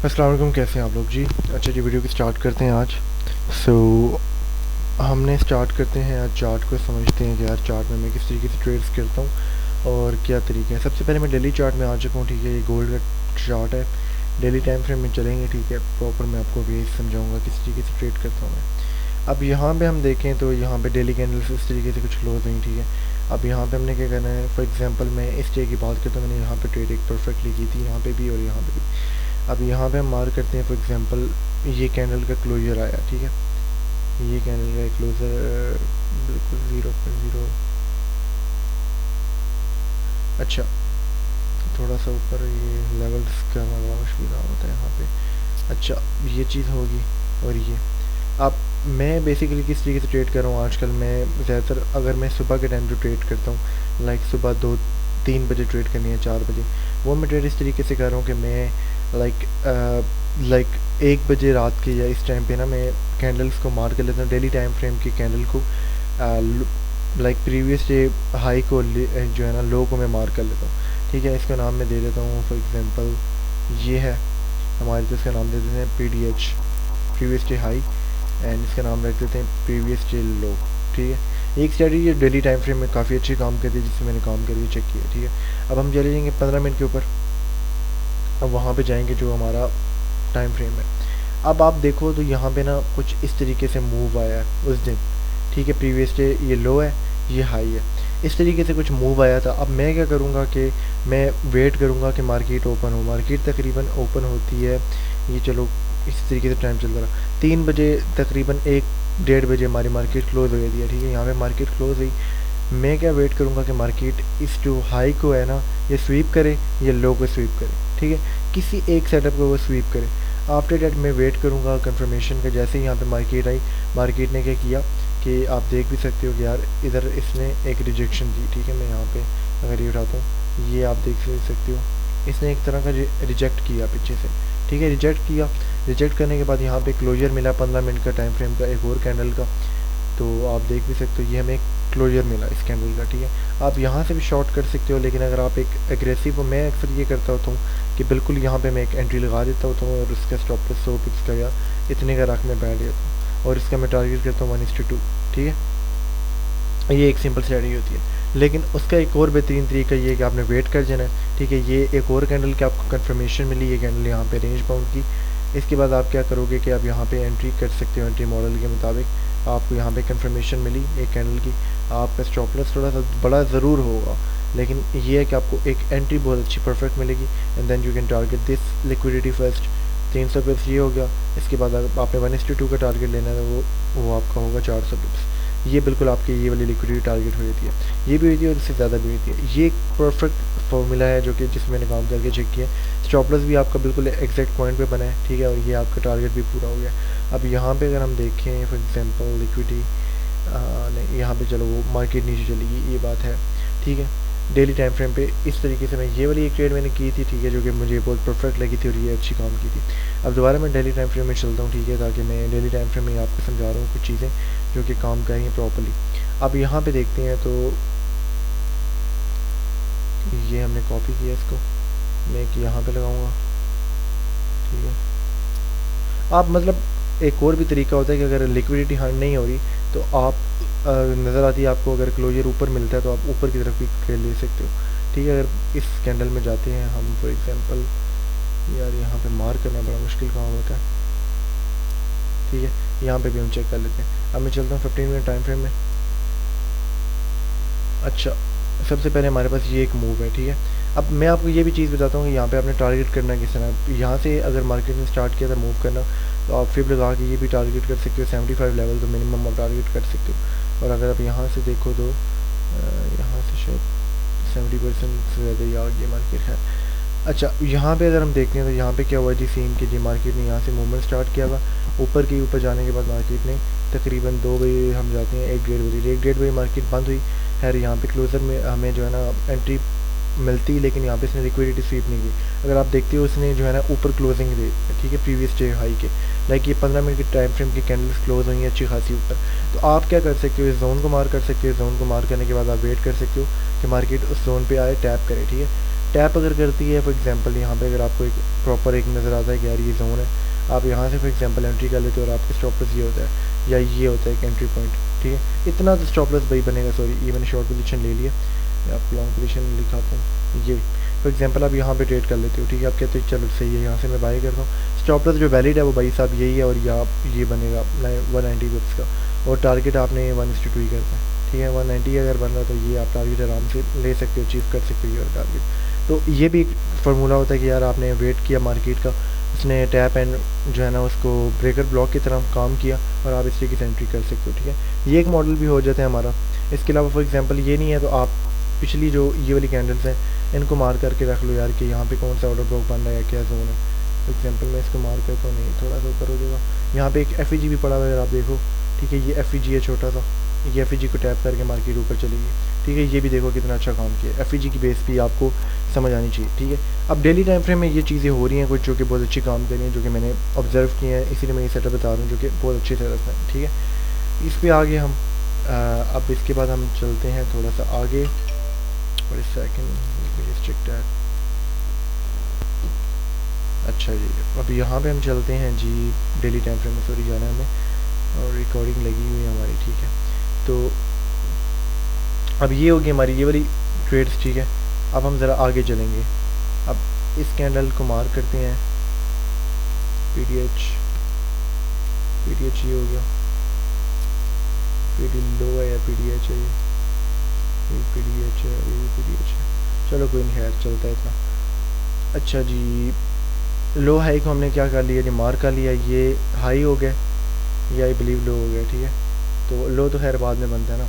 अस्सलाम वालेकुम, कैसे हैं आप लोग जी। अच्छा जी, वीडियो की स्टार्ट करते हैं आज। सो हमने स्टार्ट करते हैं आज चार्ट को समझते हैं कि यार चार्ट में मैं किस तरीके से ट्रेड्स करता हूँ और क्या तरीके हैं। सबसे पहले मैं डेली चार्ट में आ चुका हूँ, ठीक है। ये गोल्ड का चार्ट है, डेली टाइम फ्रेम में चलेंगे, ठीक है। प्रॉपर मैं आपको भी समझाऊँगा किस तरीके से ट्रेड करता हूँ मैं। अब यहाँ पे हम देखें तो यहाँ पे डेली कैंडल्स इस तरीके से कुछ क्लोज हुई, ठीक है। अब यहाँ पे हमने क्या करना है, फॉर एग्जांपल मैं इस डे की बात करता हूँ, मैंने यहाँ पे ट्रेड एक परफेक्टली की थी, यहाँ पे भी और यहाँ पे भी। अब यहाँ पे हम मार्क करते हैं, फॉर एग्जांपल ये कैंडल का क्लोजर आया, ठीक है। ये कैंडल का क्लोजर बिल्कुल 0.0। अच्छा, थोड़ा सा ऊपर ये लेवल्स का बड़ा मुश्किल काम होता है यहाँ पे। अच्छा, ये चीज़ होगी। और ये अब मैं बेसिकली किस तरीके से ट्रेड कर रहा हूँ आजकल। मैं ज़्यादातर अगर मैं सुबह के टाइम जो ट्रेड करता हूँ, लाइक सुबह 2-3 बजे ट्रेड करनी है, 4 बजे, वो मैं ट्रेड इस तरीके से कर रहा हूँ कि मैं लाइक 1 बजे रात के या इस टाइम पे ना मैं कैंडल्स को मार कर लेता हूँ, डेली टाइम फ्रेम की कैंडल को, लाइक प्रीवियस डे हाई को जो है ना लो को मैं मार कर लेता हूँ, ठीक है। इसका नाम मैं दे देता हूँ, फॉर एग्जांपल ये है हमारे, तो इसका नाम दे देते हैं PDH, previous day high, and इसका नाम रख देते हैं प्रीवियस डे लो, ठीक है। एक स्ट्रेटजी ये डेली टाइम फ्रेम में काफ़ी अच्छी काम करती है, जिससे मैंने काम करके चेक किया, ठीक है। अब हम चले जाएंगे 15 मिनट के ऊपर। अब वहाँ पे जाएंगे जो हमारा टाइम फ्रेम है। अब आप देखो तो यहाँ पे ना कुछ इस तरीके से मूव आया है उस दिन, ठीक है। प्रीवियस डे ये लो है, ये हाई है, इस तरीके से कुछ मूव आया था। अब मैं क्या करूँगा कि मैं वेट करूँगा कि मार्केट ओपन हो। मार्केट तकरीबन ओपन होती है, ये चलो इस तरीके से टाइम चल रहा 3 बजे, तकरीबन 1-1:30 बजे हमारी मार्केट क्लोज हो जाती है, ठीक है। यहाँ पे मार्केट क्लोज हुई, मैं क्या वेट करूँगा कि मार्केट इस जो हाई को है ना ये स्वीप करे, ये लो को स्वीप करे, ठीक है। किसी एक सेटअप को वो स्वीप करे। आफ्टर डेट मैं वेट करूँगा कंफर्मेशन का। जैसे ही यहाँ पे मार्केट आई, मार्केट ने क्या किया कि आप देख भी सकते हो कि यार इधर इसने एक रिजेक्शन दी, ठीक है। मैं यहाँ पे अगर ये उठाता हूँ, ये आप देख सकते हो, इसने एक तरह का रिजेक्ट किया पीछे से, ठीक है। रिजेक्ट किया, रिजेक्ट करने के बाद यहाँ पे क्लोजर मिला 15 मिनट का टाइम फ्रेम का एक और कैंडल का, तो आप देख भी सकते हो ये हमें क्लोजर मिला इस कैंडल का, ठीक है। आप यहाँ से भी शॉर्ट कर सकते हो, लेकिन अगर आप एक एग्रेसिव हो, मैं अक्सर ये करता होता हूँ कि बिल्कुल यहाँ पे मैं एक एंट्री लगा देता होता हूँ और उसका स्टॉप लॉस 100 पिप्स का या इतने का रख में बैठ जाता हूँ और इसका मैं टारगेट करता हूँ 1:2, ठीक है। ये एक सिंपल स्ट्रेटजी होती है। लेकिन उसका एक और बेहतरीन तरीका ये है कि आपने वेट कर जाना है, ठीक है। ये एक और कैंडल की आपको कंफर्मेशन मिली, ये कैंडल यहाँ पे रेंज बाउंड की। इसके बाद आप क्या करोगे कि आप यहाँ पे एंट्री कर सकते हो, एंट्री मॉडल के मुताबिक आपको यहाँ पे कंफर्मेशन मिली एक कैंडल की। आपका स्टॉप लॉस थोड़ा सा बड़ा ज़रूर होगा, लेकिन ये है कि आपको एक एंट्री बहुत अच्छी परफेक्ट मिलेगी, and then you can target this liquidity first. 300 pips ये हो गया। इसके बाद आपने 1:2 का टारगेट लेना है, वो आपका होगा 400 पिप्स। ये बिल्कुल आपकी ये वाली लिक्विडिटी टारगेट हो जाती है, ये भी हुई थी और इससे ज़्यादा भी हुई थी। ये एक परफेक्ट फॉर्मूला है जो कि जिसमें मैंने काम करके चेक किया। स्टॉप लॉस भी आपका बिल्कुल एग्जैक्ट पॉइंट पे बना है, ठीक है, और ये आपका टारगेट भी पूरा हो गया। अब यहाँ पे अगर हम देखें फॉर एग्जांपल लिक्विडिटी, नहीं यहाँ पे चलो वो मार्केट नीचे चलेगी, ये बात है, ठीक है। डेली टाइम फ्रेम पे इस तरीके से मैं ये वाली एक ट्रेड मैंने की थी, ठीक है, जो कि मुझे बहुत परफेक्ट लगी थी और ये अच्छी काम की थी। अब दोबारा मैं डेली टाइम फ्रेम में चलता हूँ, ठीक है, ताकि मैं डेली टाइम फ्रेम में आपको समझा रहा हूँ कुछ चीज़ें जो कि काम कर रही हैं प्रॉपरली। अब यहाँ पे देखते हैं तो ये हमने कॉपी किया, इसको मैं यहाँ पे लगाऊंगा, ठीक है। आप मतलब एक और भी तरीका होता है कि अगर लिक्विडिटी हर्न नहीं हो रही तो आप नज़र आती है आपको, अगर क्लोजर ऊपर मिलता है तो आप ऊपर की तरफ भी ट्रेड ले सकते हो, ठीक है। अगर इस कैंडल में जाते हैं हम फॉर एग्जांपल, यार यहाँ पे मार करना बड़ा मुश्किल काम होता है, ठीक है। यहाँ पे भी हम चेक कर लेते हैं। अब मैं चलता हूँ 15 मिनट टाइम फ्रेम में। अच्छा, सबसे पहले हमारे पास ये एक मूव है, ठीक है। अब मैं आपको ये भी चीज़ बताता हूँ कि यहाँ पे आपने टारगेट करना किस तरह। यहाँ से अगर मार्केट ने स्टार्ट किया था मूव करना, तो आप फिर लगा के ये भी टारगेट कर सकते हो 75 लेवल, तो मिनिमम आप टारगेट कर सकते हो। और अगर आप यहाँ से देखो तो यहाँ से शायद 70% से ज़्यादा ही आ गई मार्केट है। अच्छा, यहाँ पे अगर हम देखते हैं तो यहाँ पे क्या हुआ जी सीन कि जी मार्केट ने यहाँ से मूवमेंट स्टार्ट किया था ऊपर के ऊपर जाने के बाद मार्केट ने तकरीबन 2 बजे हम जाते हैं 1-1:30 बजे मार्केट बंद हुई। खैर यहाँ पे क्लोजर में हमें जो है ना एंट्री मिलती, लेकिन यहाँ पे इसने लिक्विडिटी स्वीप नहीं की। अगर आप देखते हो इसने जो है ना ऊपर क्लोजिंग दे, ठीक है, प्रीवियस डे हाई के, लाइक ये 15 मिनट के टाइम फ्रेम की कैंडल्स क्लोज हुई हैं अच्छी खासी ऊपर। तो आप क्या कर सकते हो, इस जोन को मार कर सकते हो। जोन को मार करने के बाद आप वेट कर सकते हो कि मार्केट उस जोन पे आए, टैप करे, ठीक है। टैप अगर करती है फॉर एग्जांपल यहाँ पे अगर आपको एक प्रॉपर एक नज़र आता है कि यार ये जोन है, आप यहाँ से फॉर एग्जांपल एंट्री कर लेते हो और आपके स्टॉप लॉस ये होता है या ये होता है एक एंट्री पॉइंट, ठीक है। इतना तो स्टॉप लॉस भाई बनेगा, सॉरी ये मैंने शॉर्ट पोजीशन ले लिया, मैं आपको लॉन्ग पोजीशन लिखाता हूँ। ये फॉर एग्जांपल आप यहाँ पे ट्रेड कर लेते हो, ठीक है, आप कहते हो चलो सही है, यहाँ से मैं बाई करता हूँ। स्टॉप लॉस जो वैलिड है वो भाई साहब यही है, और ये बनेगा 190 पिप्स का, और टारगेट आपने 1:2 ही करना है, ठीक है। 190 अगर बन रहा तो ये आप टारगेट आराम से ले सकते हो, अचीव कर सकते हो योर टारगेट। तो ये भी एक फार्मूला होता है कि यार आपने वेट किया मार्केट का, उसने टैप एंड जो है ना उसको ब्रेकर ब्लॉक की तरह काम किया और आप इस तरीके से एंट्री कर सकते हो, ठीक है। ये एक मॉडल भी हो जाता है हमारा। इसके अलावा फॉर एग्जांपल ये नहीं है तो आप पिछली जो ये वाली कैंडल्स हैं इनको मार करके रख लो यार कि यहाँ पे कौन सा ऑर्डर ब्लॉक बन रहा है, क्या जोन है। फॉर एग्जांपल मैं इसको मार करता हूँ, नहीं थोड़ा सा ऊपर हो जाएगा। यहाँ पे एक एफ भी पड़ा हुआ है अगर आप देखो, ठीक है, ये एफ है छोटा सा, ये एफ को टैप करके मार्केट ऊपर चलेगी, ठीक है। ये भी देखो कितना अच्छा काम किया, एफ की बेस भी आपको समझ आनी चाहिए, ठीक है। अब डेली टाइम फ्रेम में ये चीज़ें हो रही हैं कुछ जो कि बहुत अच्छी काम कर रही हैं, जो कि मैंने ऑब्जर्व किए हैं, इसीलिए मैं ये सेटअप बता रहा हूँ जो कि बहुत अच्छे सेटअप हैं, ठीक है। इस पर आगे हम अब इसके बाद हम चलते हैं थोड़ा सा आगे, और इस सेकंड अच्छा जी, अब यहाँ पे हम चलते हैं जी डेली टाइम फ्रेम में, सॉरी जाना है हमें, और रिकॉर्डिंग लगी हुई है हमारी, ठीक है। तो अब ये होगी हमारी ये वाली ट्रेड्स, ठीक है। अब हम ज़रा आगे चलेंगे, अब इस कैंडल को मार्क करते हैं, पीडीएच ये हो गया, पीडी लो है या पीडीएच है, ये पीडीएच है, ये पीडीएच है, चलो कोई नहीं, खैर चलता है इतना। अच्छा जी, लो हाई को हमने क्या कर लिया जी, मार्क कर लिया, ये हाई हो गया, ये आई बिलीव लो हो गया, ठीक है। तो लो तो खैर बाद में बनता है ना।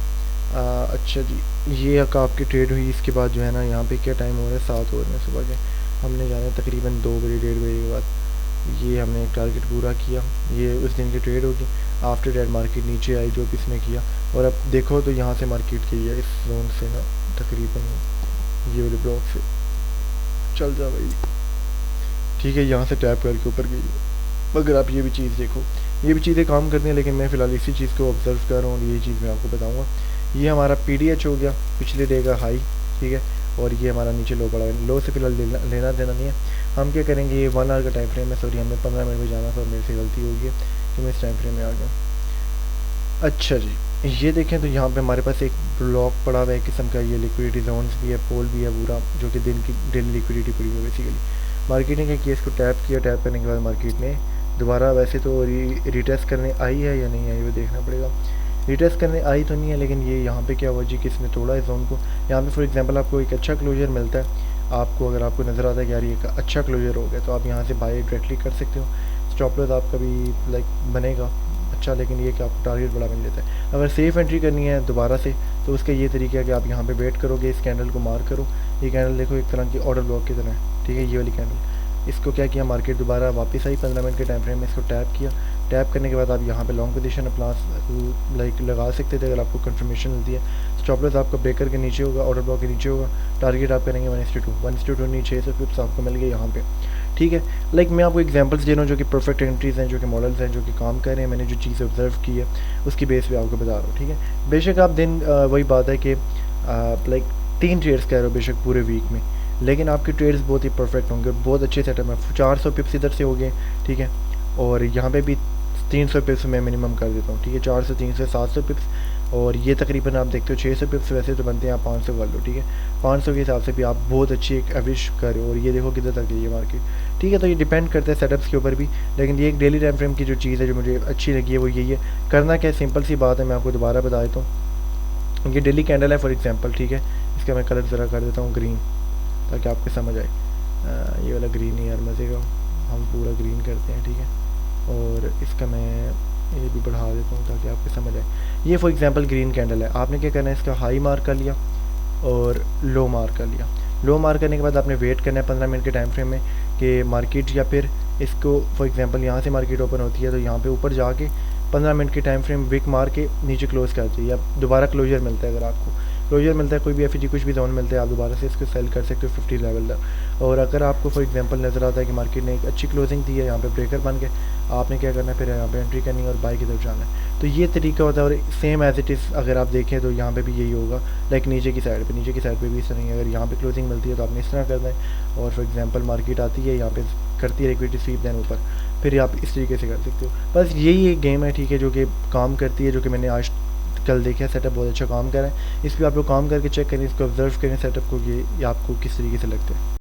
अच्छा जी, ये आपकी ट्रेड हुई, इसके बाद जो है ना यहाँ पे क्या टाइम हो रहा है, 7 हो रहे हैं सुबह के, हमने जाना है तकरीबन 2 बजे 1:30 बजे के बाद। ये हमने एक टारगेट पूरा किया, ये उस दिन की ट्रेड होगी। आफ्टर डेट मार्केट नीचे आई जो भी इसने किया, और अब देखो तो यहाँ से मार्केट की है इस जोन से ना तकरीबन ये वाले ब्लॉक से चल जा भाई, ठीक है, यहाँ से टैप करके ऊपर गई। मगर आप ये भी चीज़ देखो, ये भी चीज़ें काम करती हैं, लेकिन मैं फ़िलहाल इसी चीज़ को ऑब्जर्व कर रहा हूँ और यही चीज़ मैं आपको बताऊँगा। ये हमारा पीडीएच हो गया पिछले डे का हाई, ठीक है, और ये हमारा नीचे लो पड़ा है, लो से फिलहाल लेना देना नहीं है। हम क्या करेंगे, ये 1 आवर का टाइम फ्रेम है, सॉरी हमने 15 मिनट में जाना था और मेरे से गलती होगी कि मैं इस टाइम फ्रेम में आ गया। अच्छा जी, ये देखें तो यहाँ पे हमारे पास एक ब्लॉक पड़ा हुआ है किस्म का, ये लिक्विडिटी जोन्स भी है, पोल भी है पूरा, जो कि दिन की डेली लिक्विडिटी पूरी है बेसिकली। मार्केट ने क्या किया, इसको टैप किया, टैप करने के बाद मार्केट ने दोबारा वैसे तो रिटेस्ट करने आई है या नहीं आई वो देखना पड़ेगा। रिटेस्ट करने आई तो नहीं है, लेकिन ये यहाँ पे क्या हुआ जी, किसने तोड़ा इस जोन को। यहाँ पे फॉर एग्जांपल आपको एक अच्छा क्लोजर मिलता है, आपको अगर आपको नज़र आता है कि यार ये अच्छा क्लोजर हो गया, तो आप यहाँ से बाय डायरेक्टली कर सकते हो। स्टॉप लॉस आपका भी लाइक बनेगा अच्छा, लेकिन ये कि आपको टारगेट बड़ा मिल जाता है। अगर सेफ एंट्री करनी है दोबारा से, तो उसका ये तरीका है कि आप यहाँ पे वेट करोगे, इस कैंडल को मार्क करो। ये कैंडल देखो एक तरह की ऑर्डर ब्लॉक की तरह है, ठीक है, ये वाली कैंडल। इसको क्या किया, मार्केट दोबारा वापस आई 15 मिनट के टाइम फ्रेम में, इसको टैप किया। टैप करने के बाद आप यहाँ पे लॉन्ग पोजीशन अपना लाइक लगा सकते थे अगर आपको कंफर्मेशन मिलती है। स्टॉप लॉस आपका ब्रेकर के नीचे होगा, ऑर्डर ब्लॉक के नीचे होगा, टारगेट आप करेंगे 1:2 नीचे 600 पिप्स आपको मिल गए यहाँ पे, ठीक है। लाइक मैं आपको एग्जांपल्स दे रहा हूँ जो कि परफेक्ट एंट्रीज़ हैं, जो कि मॉडल्स हैं, जो कि काम कर रहे हैं। मैंने जो चीज़ ऑब्जर्व की है उसकी बेस पे आपको बता रहा हूँ, ठीक है। बेशक आप दिन वही बात है कि लाइक 3 ट्रेड्स कर रहे हो बेशक पूरे वीक में, लेकिन आपके ट्रेड्स बहुत ही परफेक्ट होंगे, बहुत अच्छे सेटअप है। 400 पिप्स इधर से हो गए, ठीक है, और यहाँ पे भी 300 पिप्स मैं मिनिमम कर देता हूँ, ठीक है। 400 300 700 पिप्स, और ये तकरीबन आप देखते हो 600 पिप्स वैसे तो बनते हैं, आप 500 कर लो, ठीक है। 500 के हिसाब से भी आप बहुत अच्छी एक एवरेज कर रहे हो, और ये देखो किधर तक है ये मार्केट, ठीक है। तो ये डिपेंड करता है सेटअप्स के ऊपर भी, लेकिन ये एक डेली टाइम फ्रेम की जो चीज़ है जो मुझे अच्छी लगी है वो यही है। करना क्या, सिंपल सी बात है, मैं आपको दोबारा बता देता हूँ। ये डेली कैंडल है फॉर एग्जाम्पल, ठीक है। इसका मैं कलर ज़रा कर देता हूँ ग्रीन, ताकि आपको समझ आए। ये वाला ग्रीन ही यार मज़े का, हम पूरा ग्रीन करते हैं, ठीक है। और इसका मैं ये भी बढ़ा देता हूँ ताकि आपको समझ आए। ये फॉर एग्जांपल ग्रीन कैंडल है, आपने क्या करना है, इसका हाई मार्क कर लिया और लो मार्क कर लिया। लो मार्क करने के बाद आपने वेट करना है 15 मिनट के टाइम फ्रेम में कि मार्केट, या फिर इसको फॉर एग्जांपल यहाँ से मार्केट ओपन होती है तो यहाँ पे ऊपर जाके 15 मिनट के टाइम फ्रेम विक मार के नीचे क्लोज़ करती है, या दोबारा क्लोजर मिलता है अगर आपको। क्लोजर मिलता है, कोई भी एफ कुछ भी जोन मिलता है, आप दोबारा से इसको सेल कर सकते हो 50 लेवल तक। और अगर आपको फॉर एग्जांपल नज़र आता है कि मार्केट ने एक अच्छी क्लोजिंग दी है, यहाँ पे ब्रेकर बन के, आपने क्या करना है, फिर यहाँ पे एंट्री करनी है और बाई की तरफ जाना है। तो ये तरीका होता है, और सेम एज इट इज़ अगर आप देखें तो यहाँ पे भी यही होगा, लाइक नीचे की साइड पे भी इस तरह ही, अगर यहाँ पे क्लोजिंग मिलती है तो आपने इस तरह करना है, और फॉर एग्जांपल मार्केट आती है यहाँ पे करती है लिक्विडिटी स्वीप देन ऊपर, फिर आप इस तरीके से कर सकते हो। बस यही एक गेम है, ठीक है, जो कि काम करती है, जो कि मैंने आज कल देखा है, सेटअप बहुत अच्छा काम कर रहा है। इस पर आप लोग काम करके चेक करें, इसको ऑब्जर्व करें सेटअप को, ये आपको किस तरीके से लगता है।